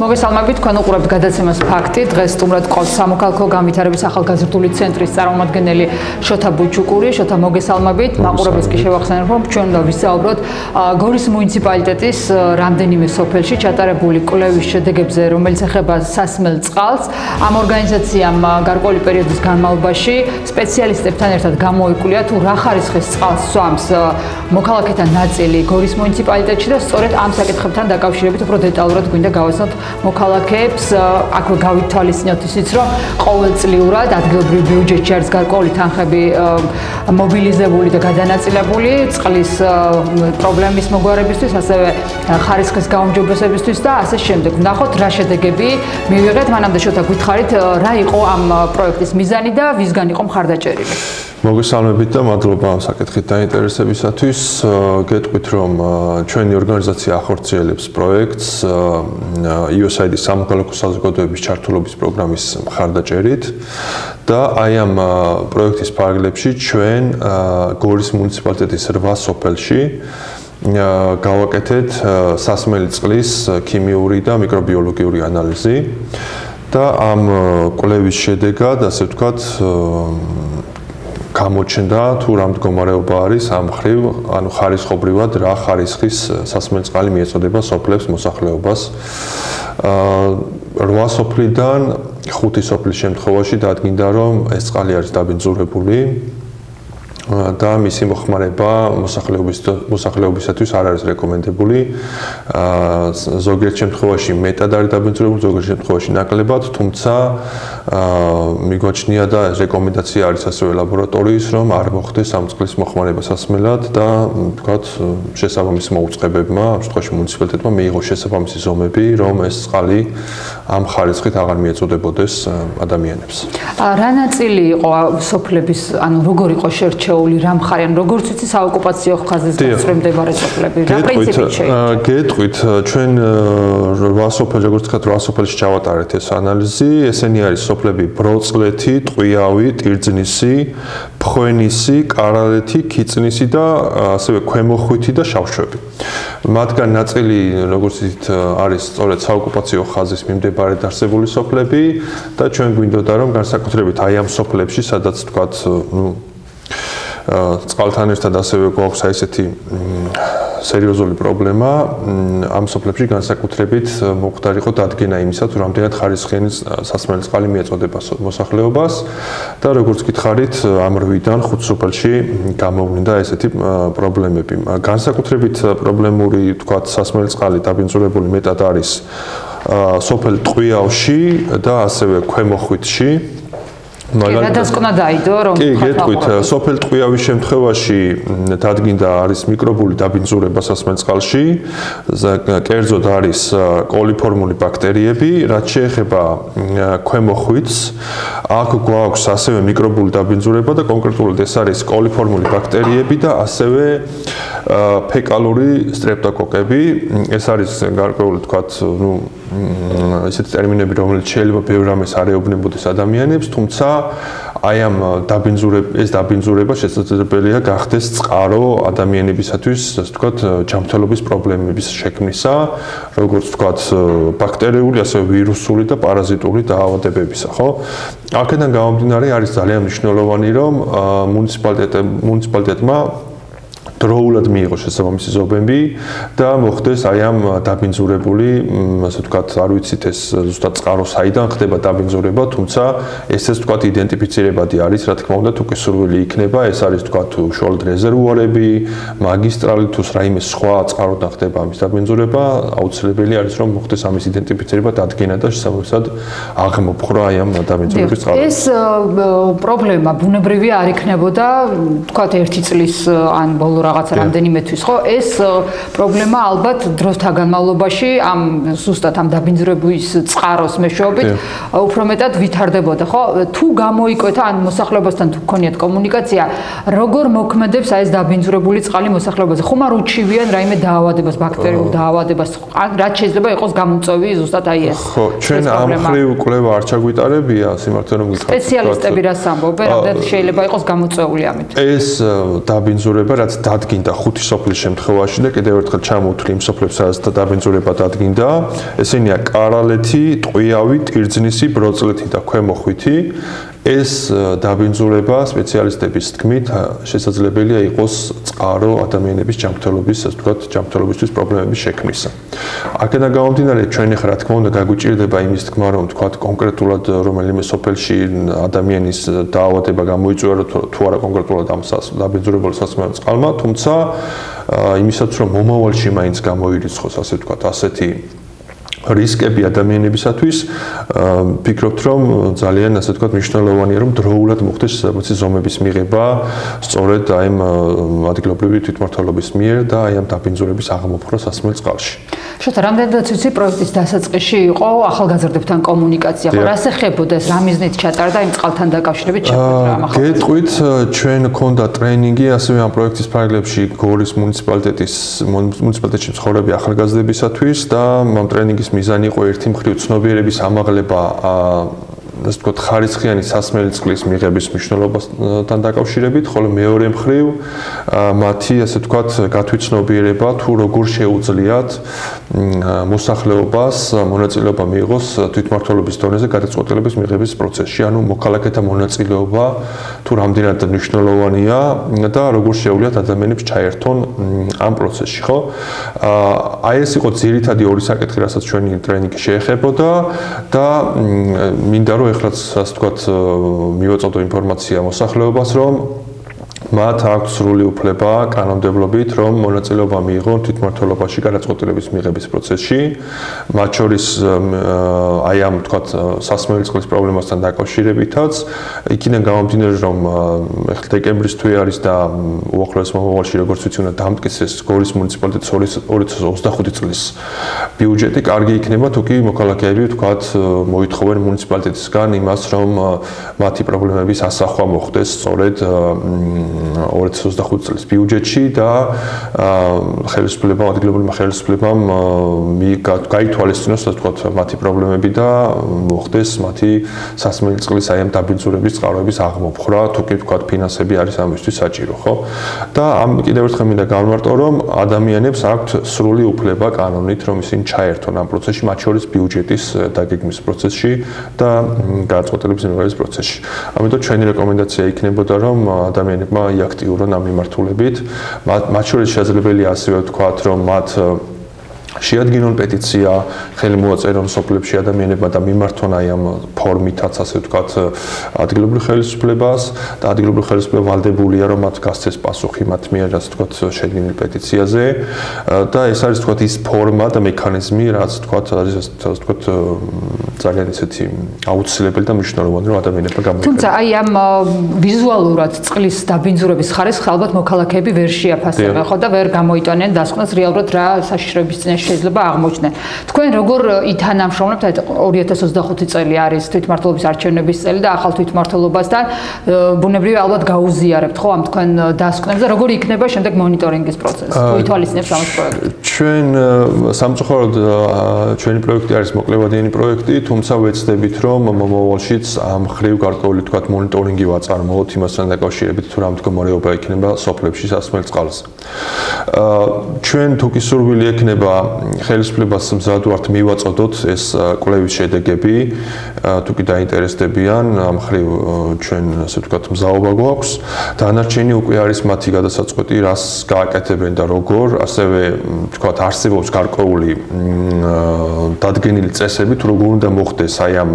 მოგესალმებით, თქვენ უყურებთ გადაცემას ფაქტი. დღეს სტუმრად ყავს სამოქალაქო განვითარების ახალგაზრდული ცენტრის წარმომადგენელი შოთა ბუჩუკური. შოთა, მოგესალმებით. მაყურებელს კი შევახსენებ, რომ ჩვენ უნდა ვისაუბროთ გორის მუნიციპალიტეტის რამდენიმე სოფელში ჩატარებული კვლევის შედეგებზე, რომელიც ეხება სასმელ წყალს. ამ ორგანიზაციამ გარკვეული პერიოდის განმავლობაში სპეციალისტებთან ერთად გამოიკვლია თუ რა ხარისხის წყალს სვამს მოქალაქეთა ნაწილი გორის მუნიციპალიტეტში და სწორედ ამ საკითხებთან დაკავშირებით უფრო დეტალურად გვინდა გავაცნოთ მოქალაქეებს. აქვე გავითვალისწინოთ ისიც, რომ ყოველწლიურად ადგილობრივ ბიუჯეტში არის გარკვეული თანხები მობილიზებული და გადანაწილებული წყლის პრობლემის მოგვარებისთვის, ასევე ხარისხის გაუმჯობესებისთვის და ასე შემდეგ. ვნახოთ რა შედეგები მივიღეთ. მანამდე შოთა გითხარით, რა იყო ამ პროექტის მიზანი და ვისგან იყო მხარდაჭერილი? მოგესალმებით და მადლობა ამ საკითხით დაინტერესებისათვის. გეტყვით, რომ ჩვენი ორგანიზაცია ახორციელებს პროექტს USAID-ის სამოქალაქო საზოგადოების ჩართულობის პროგრამის მხარდაჭერით და აი ამ პროექტის ფარგლებში ჩვენ გორის მუნიციპალიტეტის 8 სოფელში გავაკეთეთ სასმელი წყლის ქიმიური და მიკრობიოლოგიური ანალიზი და ამ კვლევის შედეგად, ასე ვთქვათ, გამოჩნდა თუ რა მდგომარეობა არის ამ მხრივ, ანუ ხარისხობრივად რა ხარისხის სასმელი წყალი მიეწოდება სოფლებს მოსახლეობას. 8 სოფლიდან 5 სოფლის შემთხვევაში დადგინდა, რომ ეს წყალი არის დაბინძურებული და მისი მოხმარება მოსახლეობისათვის არ არის რეკომენდებული. ზოგიერთ შემთხვევაში მეტად არის დაბინძურებული, ზოგიერთ შემთხვევაში ნაკლებად, თუმცა მიგვაჩნია და რეკომენდაცია არის ასევე ლაბორატორიის, რომ არ მოხდეს ამ წყლის მოხმარება სასმელად და ვთქვათ, შესაბამის მოუწყებებმა, ამ შემთხვევაში მუნიციპალიტეტმა მიიღო შესაბამისი ზომები, რომ ეს წყალი ამ ხარისხით აღარ მიეწოდებოდეს ადამიანებს. რა ნაწილი იყო სოფლების, ანუ როგორ იყო შერჩეული? რა მხარე, ან როგორც ვიცი, საოკუპაციო ხაზის გასწრებდებარე სოფლები. რა პრინციპით შეიძლება? გეტყვით, ჩვენ 8 სოფელში, როგორც ვთქვათ, 8 სოფელში ჩავატარეთ ეს ანალიზი. ესენი არის სოფლები ბროწლეთი, ტყვიავი, ტირძნისი, ფხვენისი, კარალეთი, ქიწნისი და ასევე ქვემოხვითი და შავშვები. მათგან ნაწილი, როგორც იცით, არის სწორედ საოკუპაციო ხაზის მიმდებარედ არსებული სოფლები და ჩვენ გვინდოდა, რომ განსაკუთრებით აი ამ სოფლებში, სადაც ვთქვათ, წყალთან ერთად ასევე გვაქვს ესეთი სერიოზული პრობლემა, ამ სოფლებში განსაკუთრებით მოხდარიყო დადგენა იმისა, თუ რამდენად ხარისხიანი სასმელი წყალი მიეწოდება მოსახლეობას და როგორც გითხარით, ამ 8-დან 5 სოფელში გამოვლინდა ესეთი პრობლემები. განსაკუთრებით პრობლემური, ვთქვათ, სასმელი წყალი დაბინძურებული მეტად არის სოფელ ტყვიავში და ასევე ქვემოხვითში. გადასკვნა დაიდო, რომ კი, გეტყვით, სოფელ ტყვიავის შემთხვევაში დადგინდა არის მიკრობული დაბინძურება სასმელ წყალში, კერძოდ არის კოლიფორმული ბაქტერიები, რაც შეეხება ქვემოხვითს, აქ გვაქვს ასევე მიკრობული დაბინძურება და კონკრეტულად ეს არის კოლიფორმული ბაქტერიები და ასევე ფეკალური სტრეპტოკოკები. ეს არის გარკვეული, ვთქვათ, ესეთი ტერმინები, რომელიც შეიძლება ბევრ რამეს არ ეუბნებოდეს ადამიანებს, თუმცა აი ამ ეს დაბინძურება შესაძლებელია გახდეს წყარო ადამიანებისათვის, ასე ვთქვათ, ჯანმრთელობის პრობლემების შექმნისა, როგორც ვთქვათ, ბაქტერიული, ასევე ვირუსული და პარაზიტული დაავადებებისა, ხო? აქედან გამომდინარე არის ძალიან მნიშვნელოვანი, რომ მუნიციპალიტეტმა დროულად მიიღო შესაბამისი ზომები და მოხდეს აი ამ დაბინძურებული, ასე ვთქვათ, არ ვიცით ეს ზუსტად წყარო საიდან ხდება დაბინძურება, თუმცა ესეც ვთქვათ იდენტიფიცირებადი არის, რა თქმა უნდა, თუ კი სურვილი იქნება, ეს არის ვთქვათ უშუალოდ რეზერვუარები, მაგისტრალი თუ რაიმე სხვა წყაროდან ხდება ამის დაბინძურება, აუცილებელი არის რომ მოხდეს ამის იდენტიფიცირება, დადგენა და შესაბამისად აღმოფხვრა აი ამ დაბინძურების წყაროზე. ეს პრობლემა ბუნებრივი არ იქნებოდა, ვთქვათ, 1 წლის ან ბოლო რაღაცა რამდენიმე თვის, ხო? ეს პრობლემა ალბათ დროთა განმავლობაში ამ ზუსტად ამ დაბინძურების წყაროს მეშვეობით უფრო მეტად ვითარდებოდა, ხო? თუ გამოიკვეთა ან მოსახლეობასთან თუ გქონიათ კომუნიკაცია, როგორ მოქმედებს აი ეს დაბინძურებული წყალი მოსახლეობაზე? ხომ არ უჩივიან რაიმე დაავადებას, ბაქტერიულ დაავადებას, რაც შეიძლება იყოს გამოწვევი ზუსტად აი ეს. ხო, ჩვენ ამ მხრივ კვლევა არ ჩაგვიტარებია, სიმართლე რომ გითხრათ. სპეციალისტები რას ამბობენ, რამდენად შეიძლება იყოს გამოწვეული ამით? ეს დაბინძურება, რაც დადგინდა 5 სოფლის შემთხვევაში და კიდევ ერთხელ ჩამოვთვლი იმ სოფლებს, სადაც დაბინძურება დადგინდა. ესენია კარალეთი, ტყვიავი, ტირძნისი, ბროწლეთი და ქვემო ხვითი. ეს დაბინძურება სპეციალისტების თქმით შესაძლებელია იყოს წყარო ადამიანების ჯანმრთელობის, ასე ვთქვათ, ჯანმრთელობისთვის პრობლემების შექმნისა. აქედან გამომდინარე, ჩვენ ახლა რა თქმა უნდა გაგვიჭირდება იმის თქმა, რომ ვთქვათ კონკრეტულად რომელიმე სოფელში ადამიანის დაავადება გამოიწვია, თუ არა კონკრეტულად ამ დაბინძურებულ სასმელო წყალმა, თუმცა იმისაც რომ მომავალში მაინც გამოირიცხოს, ასე ვთქვათ, ასეთი რისკები ადამიანებისათვის, ფიქრობთ, რომ ძალიან, ასე ვთქვათ, მნიშვნელოვანია, რომ დროულად მოხდეს შესაბამისი ზომების მიღება სწორედ აი ამ ადგილობრივი თვითმმართველობის მიერ და აი ამ დაბინძურების აღმოფხვრა სასმელ წყალში. შოთა, რამდენადაც ვიცი, პროექტის დასაწყისში იყო ახალგაზრდებთან კომუნიკაცია, ხო, რას ეხებოდა ეს, რა მიზნით ჩატარდა იმ წყალთან დაკავშირებით შეხვედრა ამ ახალგაზრდებს? გეტყვით, ჩვენ გქონდა ტრენინგი ასევე ამ პროექტის ფარგლებში გორის მუნიციპალიტეტში მცხოვრები ახალგაზრდებისათვის და ამ ტრენინგის მიზანი იყო ერთი მხრივ ცნობიერების ამაღლება ასე ვთქვათ, ხარისხიანი სასმელი წყლის მიღების მნიშვნელობასთან დაკავშირებით, ხოლო მეორე მხრივ მათი, ასე ვთქვათ, გათვითცნობიერება თუ როგორ შეუძლიათ მოსახლეობას მონაწილეობა მიიღოს თვითმმართველობის დონეზე გადაწყვეტილების მიღების პროცესში, ანუ მოქალაქეთა მონაწილეობა თუ რამდენად მნიშვნელოვანია და როგორ შეუძლიათ ადამიანებს ჩაერთონ ამ პროცესში, ხო? აი ეს იყო ძირითადი ორი საკითხი, რასაც ჩვენი ტრენინგი შეეხებოდა და მინდა რომ ეხლაც ასე ვთქვათ მივაწოდო ინფორმაცია მოსახლეობას, რომ მათ აქვს სრული უფლება კანონმდებლობით, რომ მონაწილეობა მიიღონ თვითმმართველობაში გადაწყვეტილების მიღების პროცესში, მათ შორის აი ამ ვთქვათ სასმელი წყლის პრობლემასთან დაკავშირებითაც, იქიდან გამომდინარე, რომ ეხლა დეკემბრის თვე არის და უახლოეს მომავალში, როგორც ვიცი, უნდა დამტკიცდეს გორის მუნიციპალიტეტის 2025 წლის ბიუჯეტი, კარგი იქნება თუ კი მოქალაქეები ვთქვათ მოითხოვენ მუნიციპალიტეტისგან იმას, რომ მათი პრობლემების ასახვა მოხდეს სწორედ 2025 წლის ბიუჯეტში და ხელისუფლებამ, ადგილობრივმა ხელისუფლებამ გაითვალისწინოს, ასე ვთქვათ, მათი პრობლემები და მოხდეს მათი სასმელი წყლის აი ამ დაბინძურების წყაროების აღმოფხვრა, თუ კი ვთქვათ, ფინანსები არის ამისთვის საჭირო, ხო? და ამ კიდევ ერთხელ მინდა გავმარტო, რომ ადამიანებს აქვთ სრული უფლება კანონით, რომ ისინი ჩაერთონ ამ პროცესში, მათ შორის ბიუჯეტის დაგეგმვის პროცესში და გადაწყვეტილების მიღების პროცესში. ამიტომ ჩვენი რეკომენდაცია იქნებოდა, რომ ადამიანებმა აქტიურონ ამ მიმართულებით. მათ შორის შესაძლებელია ასევე ვთქვათ, რომ მათ შეადგინონ პეტიცია, ხელი მოაწერონ სოფლებში ადამიანებმა და მიმართონ აი ამ ფორმითაც, ასე ვთქვათ, ადგილობრივ ხელისუფლებას და ადგილობრივ ხელისუფლება ვალდებულია, რომ მათ გასცეს პასუხი მათ მიერ, ასე ვთქვათ, შედგენილ პეტიციაზე და ეს არის ვთქვათ ის ფორმა და მექანიზმი, რაც ვთქვათ, არის ასე ვთქვათ, ძალიან ისეთი აუცილებელი და მნიშვნელოვანი, რომ ადამიანებმა გამოიყენოს. თუმცა აი ამ ვიზუალურად წყლის დაბინძურების ხარისხს ალბათ მოქალაქეები ვერ შეაფასებენ, ხო და ვერ გამოიტანენ დასკვნას რეალურად რა საშიშროების წინაშე შეიძლება აღმოჩნდნენ. თქვენ როგორ ითანამშრომლებთ, აი 2025 წელი არის თვითმმართველობის არჩევნების წელი და ახალ თვითმმართველობასთან ბუნებრივია ალბათ გაუზიარებთ ხო ამ თქვენ დასკვნებს და როგორ იქნება შემდეგ მონიტორინგის პროცესი? თუ ითვალისწინებთ ამას პროექტს? ჩვენ სამწუხაროდ ჩვენი პროექტი არის მოკლევადიანი პროექტი, თუმცა ვეცდებით, რომ მომავალშიც ამ ხრივ გარკვეული თქვათ მონიტორინგი ვაწარმოოთ იმასთან დაკავშირებით, თუ რა მდგომარეობა იქნება სოფლებში სასმელ წყალზე. ჩვენ თუ კი სურვილი ექნება ხელისუფლებას მზად ვართ მივაწოდოთ ეს კვლევის შედეგები, თუ კი დაინტერესდებიან, ამ ხრივ ჩვენ ასე ვთქვათ მზაობა გვაქვს. დანარჩენი უკვე არის მათი გადასაწყვეტი, რას გააკეთებენ და როგორ, ასევე ვთქვათ არსებობს გარკვეული დადგენილი წესები, თუ როგორ უნდა მოხდეს აი ამ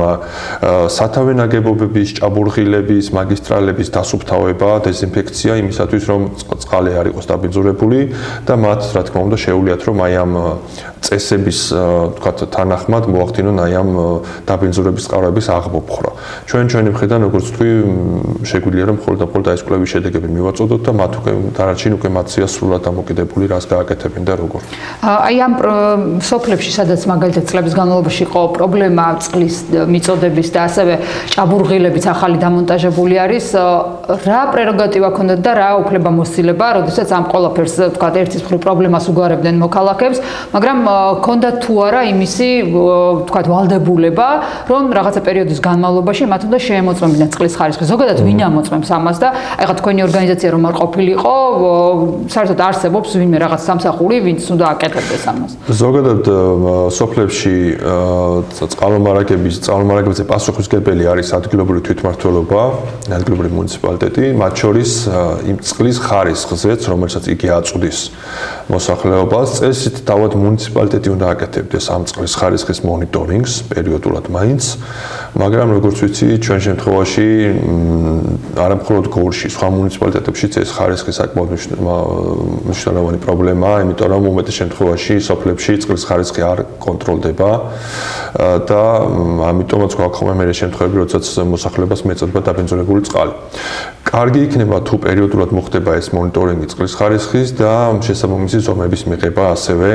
სათავე ნაგებობების, ჭაბურღილების, მაგისტრალების დასუფთავება, დეზინფექცია იმისათვის, რომ წყალი არ იყოს დაბინძურებული და მათ რა თქმა უნდა შეუძლიათ, რომ აი ამ წესების ვთქვათ თანახმად მოახდინონ აი ამ დაბინძურების წყაროების აღმოფხვრა. ჩვენი მხრიდან როგორც თქვი, შეგვიძლია რომ მხოლოდ ეს კვლევის შედეგები მივაწოდოთ და მათ უკვე დანარჩენი უკვე მათია სრულად დამოკიდებული, რას გააკეთებენ და როგორ. აი ამ სოფლებში, სადაც მაგალითად წლების განმავლობაში იყო პრობლემა წყლის მიწოდების და ასევე ჭაბურღილების ახალი დამონტაჟებული არის, რა პრეროგატივა ქონდათ და რა უფლება მოსილება, როდესაც ამ ყველაფერს ვთქვათ ერთის მხრივ პრობლემას უგვარებდნენ მოქალაქეებს, მაგრამ ქონდათ თუ არა იმისი თქვათ ვალდებულება, რომ რაღაცა პერიოდის განმავლობაში მათ უნდა შეემოწმებინა წყლის ხარისხი. ზოგადად ვინ ამოწმებს ამას და ეხლა თქვენი ორგანიზაცია რომ არ ყოფილიყო, საერთოდ არსებობს ვინმე რაღაც სამსახური, ვინც უნდა აკეთებდეს ამას. ზოგადად სოფლებში წყალმომარაგებაზე პასუხისმგებელი არის ადგილობრივი თვითმმართველობა, ადგილობრივი მუნიციპალიტეტი, მათ შორის იმ წყლის ხარისხზეც, რომელსაც იგი აწვდის მოსახლეობას, წესით თავად მუნიციპალიტეტი უნდა აკეთებდეს ამ წყლის ხარისხის მონიტორინგს პერიოდულად მაინც, მაგრამ როგორც ვიცი, ჩვენ შემთხვევაში არა მხოლოდ გორში, სხვა მუნიციპალიტეტებშიც ეს ხარისხი საკმაოდ მნიშვნელოვანი პრობლემაა, იმიტომ რომ უმეტეს შემთხვევაში სოფლებში წყლის ხარისხი არ კონტროლდება და ამიტომაც გვაქვს ხოლმე მე შემთხვევები, როდესაც მოსახლეობას მეწოდება დაბინძურებული წყალი. კარგი იქნება თუ პერიოდულად მოხდება ეს მონიტორინგი წყლის ხარისხის და შესაბამისი ზომების მიღება ასევე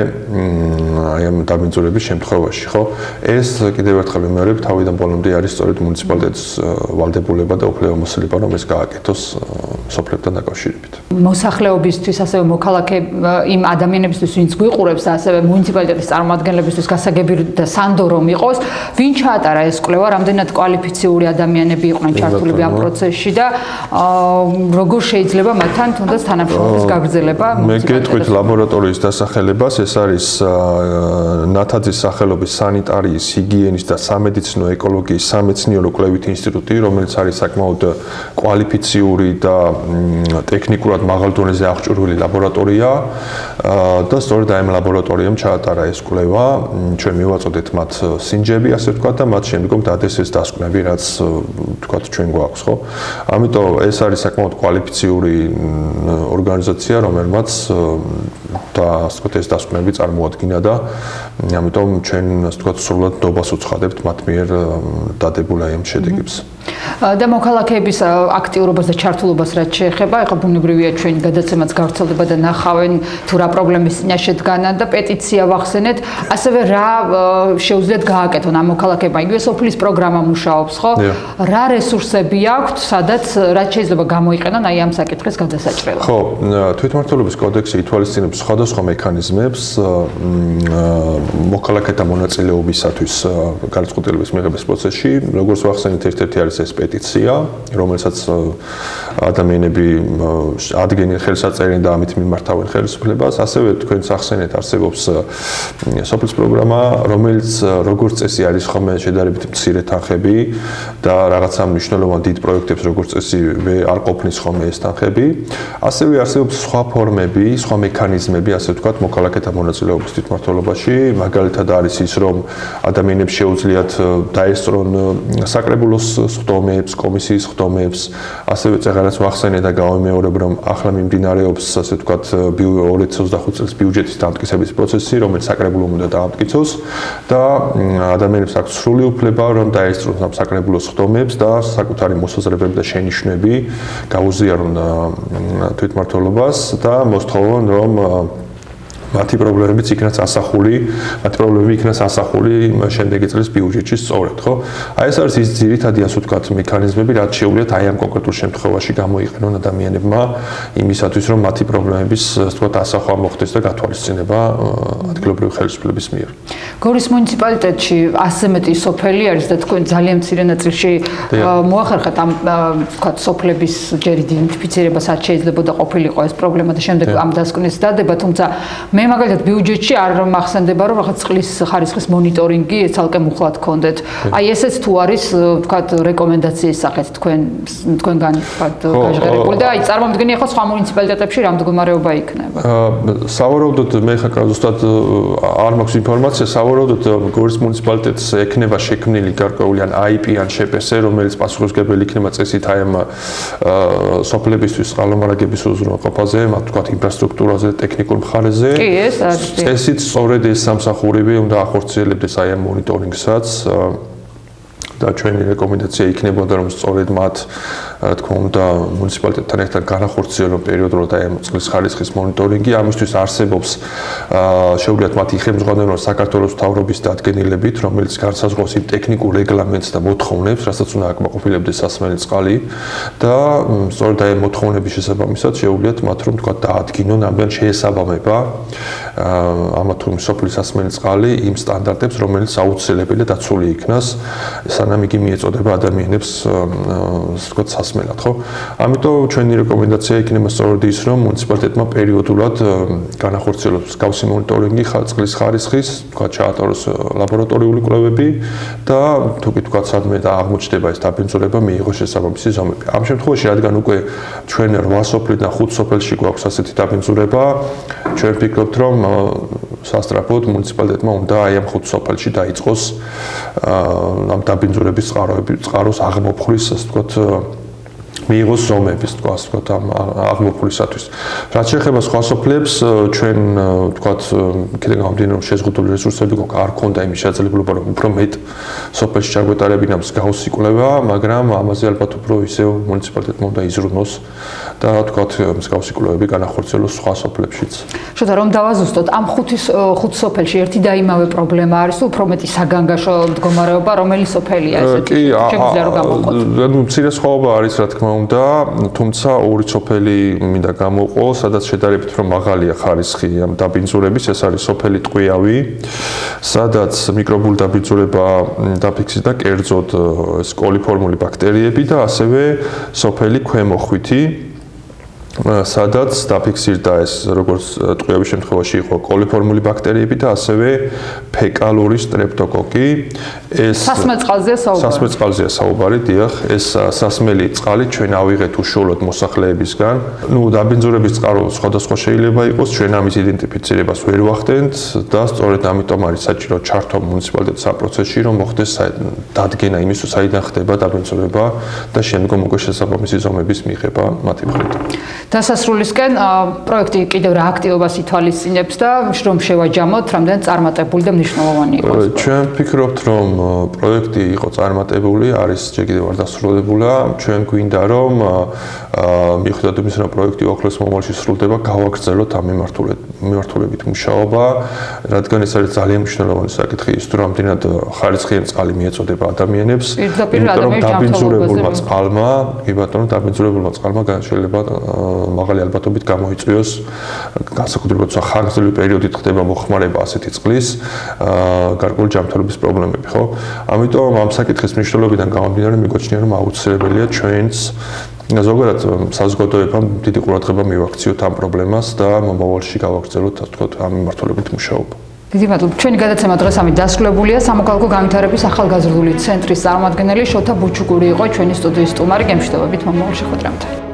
აი ამ დაბინძურების შემთხვევაში, ხო? ეს კიდევ ერთხელ ვიმეორებ, თავიდან ბოლომდე არის სწორედ მუნიციპალიტეტის ვალდებულება და უფლებამოსილება, რომ ეს გააკეთოს სოფლებთან დაკავშირებით. მოსახლეობისთვის, ასევე მოქალაქე იმ ადამიანებისთვის, ვინც გვიყურებს და ასევე მუნიციპალიტეტის წარმომადგენლებისთვის გასაგები და სანდო რომ იყოს, ვინ ჩაატარა ეს კვლევა, რამდენად კვალიფიციური ადამიანები იყვნენ ჩართულები ამ პროცესში და როგორ შეიძლება მათთან თუნდაც თანამშრომლობის გაგრძელება? მე გეტყვით ლაბორატორიის დასახელებას, ეს არის ნათაძის სახელობის სანიტარიის, ჰიგიენის და სამედიცინო ეკოლოგიის სამეცნიერო კვლევითი ინსტიტუტი, რომელიც არის საკმაოდ კვალიფიციური და ტექნიკურად მაღალ დონეზე აღჭურვილი ლაბორატორია და სწორედ ამ ლაბორატორიამ ჩაატარა ეს კვლევა. ჩვენ მივაწოდეთ მათ სინჯები, ასე ვთქვათ, და მათ შემდგომ დადეს ეს დასკვნები, რაც ვთქვათ ჩვენ გვაქვს, ხო? ამიტომ ეს არის საკმაოდ კვალიფიციური ორგანიზაცია, რომელმაც და ასე ვთქვათ ეს დასკვნები წარმოადგინა და ამიტომ ჩვენ ასე ვთქვათ სრულად ნდობას უცხადებთ მათ მიერ დადებულ ამ შედეგებს. და მოქალაქეების აქტიურობას და ჩართულობას რაც შეეხება, ეხლა ბუნებრივია ჩვენი გადაცემაც გავრცელდება და ნახავენ თუ რა პრობლემის წინაშე დგანან და პეტიცია ვახსენეთ, ასევე რა შეუძლიათ გააკეთონ ამ მოქალაქეებმა. იგივე სოფლის პროგრამა მუშაობს, ხო? რა რესურსები აქვთ, სადაც რაც შეიძლება გამოიყენონ აი ამ საკითხის გადასაჭრელად? ხო, თვითმმართველობის კოდექსი ითვალისწინებს სხვადასხვა მექანიზმებს მოქალაქეთა მონაწილეობისათვის გადაწყვეტილების მიღების პროცესში. როგორც ვახსენეთ, ერთ-ერთი არის ეს პეტიცია, რომელსაც ადამიანები ადგენენ ხელსაწერენ და ამით მიმართავენ ხელისუფლებას. ასევე თქვენც ახსენეთ, არსებობს სოფლის პროგრამა, რომელიც როგორც წესი არის ხოლმე შედარებით მცირე თანხები და რაღაცა მნიშვნელოვან დიდ პროექტებს როგორც წესი არ ყოფნის ხოლმე ეს თანხები. ასევე არსებობს სხვა ფორმები, სხვა მექანიზმები, ასე ვთქვათ, მოქალაქეთა მონაწილეობის თვითმმართველობაში. მაგალითად არის ის, რომ ადამიანებს შეუძლიათ დაესწრონ საკრებულოს ხდომებს, კომისიის ხდომებს, ასევე წეგანაც ვახსენე და გავიმეორებ, რომ ახლა მიმდინარეობს, ასე ვთქვათ, 2025 წელს ბიუჯეტის დამტკიცების პროცესი, რომელიც საკრებულომ უნდა დაამტკიცოს და ადამიანებს აქვს სრული უფლება, რომ დაესწრონ ამ საკრებულოს ხდომებს და საკუთარი მოსაზრებები და შენიშვნები გაუზიარონ თვითმმართველობას და მოსთხოვონ, რომ მათი პრობლემებიც იქნას ასახული, შემდეგი წლის ბიუჯეტში სწორედ, ხო? აი ეს არის ის ძირითადი, ასე ვთქვათ, მექანიზმები, რაც შეუძლიათ აი ამ კონკრეტულ შემთხვევაში გამოიყენონ ადამიანებმა იმისათვის, რომ მათი პრობლემების, ასე ვთქვათ, ასახვა მოხდეს და გათვალისწინება ადგილობრივი ხელისუფლების მიერ. გორის მუნიციპალიტეტში 100-ზე მეტი სოფელი არის და თქვენ ძალიან მცირე ნაწილში მოახერხეთ ამ ვთქვათ, სოფლების ჯერ იდენტიფიცირება, სადაც შეიძლებოდა ყოფილიყო ეს პრობლემა და შემდეგ ამ დასკვნის დადება, თუმცა მე მაგალითად ბიუჯეტში არ მახსენდება, რომ რაღაც წყლის ხარისხის მონიტორინგი ცალკე მუხლად გქონდეთ. აი ესეც თუ არის, ვთქვათ, რეკომენდაციის სახით თქვენგან ვთქვათ, გაჟღერებული და აი წარმომდგენი ახლა სხვა მუნიციპალიტეტებში რა მდგომარეობა იქნება? სავარაუდოდ მე ხა ზუსტად არ მაქვს ინფორმაცია, სავარაუდოდ გორის მუნიციპალიტეტს ექნება შექმნილი გარკვეული ან IP ან შეპესე, რომელიც პასუხისმგებელი იქნება წესით აი ამ სოფლებისთვის წყალმომარაგების უზრუნველყოფაზე, მათ ვთქვათ, ინფრასტრუქტურაზე, ტექნიკურ მხარეზე. წესით სწორედ ეს სამსახურები უნდა ახორციელებდეს აი ამ მონიტორინგსაც და ჩვენი რეკომენდაცია იქნებოდა, რომ სწორედ მათ რა თქმა უნდა, მუნიციპალიტეტთან ერთად განახორციელონ პერიოდულად აი ამ წყლის ხარისხის მონიტორინგი. ამისთვის არსებობს შეუძლიათ მათი ხელმძღვანელობა საქართველოს მთავრობის დადგენილებით, რომელიც განსაზღვრავს იმ ტექნიკურ რეგლამენტს და მოთხოვნებს, რასაც უნდა აკმაყოფილებდეს სასმელი წყალი და სწორედ აი მოთხოვნების შესაბამისად შეუძლიათ მათ რომ თქვა დაადგინონ ამან შეესაბამება ამა თუ იმ სოფლის სასმელი წყალი იმ სტანდარტებს, რომელიც აუცილებელია დაცული იქნას, სანამ იგი მიეწოდება ადამიანებს თქვა სასმელად, ხო? ამიტომ ჩვენი რეკომენდაცია იქნება სწორედ ის, რომ მუნიციპალიტეტმა პერიოდულად განახორციელოს გავსი მონიტორინგი წყლის ხარისხის, თქვა ჩაატაროს ლაბორატორიული კვლევები და თუკი თქვა სადმე აღმოჩნდება ეს დაბინძურება, მიიღოს შესაბამისი ზომები. ამ შემთხვევაში, რადგან უკვე ჩვენ 8 სოფლიდან 5 სოფელში გვაქვს ასეთი დაბინძურება, ჩვენ ვფიქრობთ, რომ სასწრაფოდ მუნიციპალიტეტმა უნდა აი ამ 5 სოფელში დაიწყოს ამ დაბინძურების წყაროს აღმოფხვრის, ასე ვთქვათ, მიიღოს ზომების, ასე ვთქვათ, ამ აღმოფხვისათვის. რაც შეეხება სხვა სოფლებს, ჩვენ ვთქვათ, კიდევ გამომდინარე, რომ შეზღუდული რესურსები არ ქონდა იმის შესაძლებლობა, რომ უფრო მეტ სოფელში ჩაგვეტარებინა მსგავსი კვლევა, მაგრამ ამაზე ალბათ უფრო ისევ მუნიციპალიტეტმა უნდა იზრუნოს და ვთქვათ, მსგავსი კვლევები განახორციელოს სხვა სოფლებშიც. შოთა რომ დავაზუსტოთ, ამ 5 სოფელში ერთი და იმავე პრობლემა არის, თუ უფრო მეტი საგანგაშო მდგომარეობა, რომელი სოფელია ესეთი? შეგვიძლია რომ გამოვყოთ. მცირე სხვაობა არის, რა თქმა უნდა, თუმცა ორი სოფელი მინდა გამოვყო, სადაც შედარებით რომ მაღალია ხარისხი ამ დაბინძურების, ეს არის სოფელი ტყვიავი, სადაც მიკრობული დაბინძურება დაფიქსირდა კერძოდ ეს კოლიფორმული ბაქტერიები და ასევე სოფელი ქვემოხვითი, სადაც დაფიქსირდა ეს როგორც ტყვიავის შემთხვევაში იყო კოლიფორმული ბაქტერიები და ასევე ფეკალური სტრეპტოკოკი. ეს სასმელი წყალზეა საუბარი, დიახ, ეს სასმელი წყალი ჩვენ ავიღეთ უშუალოდ მოსახლეებისგან. ნუ დაბინძურების წყარო სხვადასხვა შეიძლება იყოს, ჩვენ ამის იდენტიფიცირებას ვერ ვახდენთ და სწორედ ამიტომ არის საჭირო ჩართვა მუნიციპალიტეტის ამ პროცესში, რომ მოხდეს დადგენა იმის, საიდან ხდება დაბინძურება და შემდგომ უკვე შესაბამისი ზომების მიღება მათი მხრიდან. დასასრულისკენ პროექტი კიდევ რა აქტივობას ითვალისწინებს და რომ შევაჯამოთ, რამდენად წარმატებული და მნიშვნელოვანი იყოს. ჩვენ ვფიქრობთ, რომ პროექტი იყო წარმატებული, არის ჯერ კიდევ არ დასრულებულა. ჩვენ გვინდა რომ მიუხედავად იმისა, რომ პროექტი უახლოეს მომავალში სრულდება, გავაგრძელოთ ამ მიმართულებით მუშაობა, რადგან ეს არის ძალიან მნიშვნელოვანი საკითხი, ის თუ რამდენად ხარისხიანი წყალი მიეწოდება ადამიანებს, იმიტომ რომ დაბინძურებულმა წყალმა შეიძლება მაღალი ალბათობით გამოიწვიოს განსაკუთრებით როცა ხანგრძლივი პერიოდით ხდება მოხმარება ასეთი წყლის გარკვეული ჯანმრთელობის პრობლემები, ხო? ამიტომ ამ საკითხის მნიშვნელობიდან გამომდინარე მიგვაჩნია რომ აუცილებელია ჩვენს ზოგადად საზოგადოებამ დიდი ყურადღება მივაქციოთ ამ პრობლემას და მომავალში გავაგრძელოთ ასე ვთქვათ ამ მიმართულებით მუშაობა. დიდი მადლობა. ჩვენი გადაცემა დღეს ამით დასრულებულია. სამოქალაქო განვითარების ახალგაზრდული ცენტრის წარმომადგენელი შოთა ბუჩუკური იყო ჩვენი სტუდიის სტუმარი. გემშვიდობებით მომავალ შეხვედრამდე.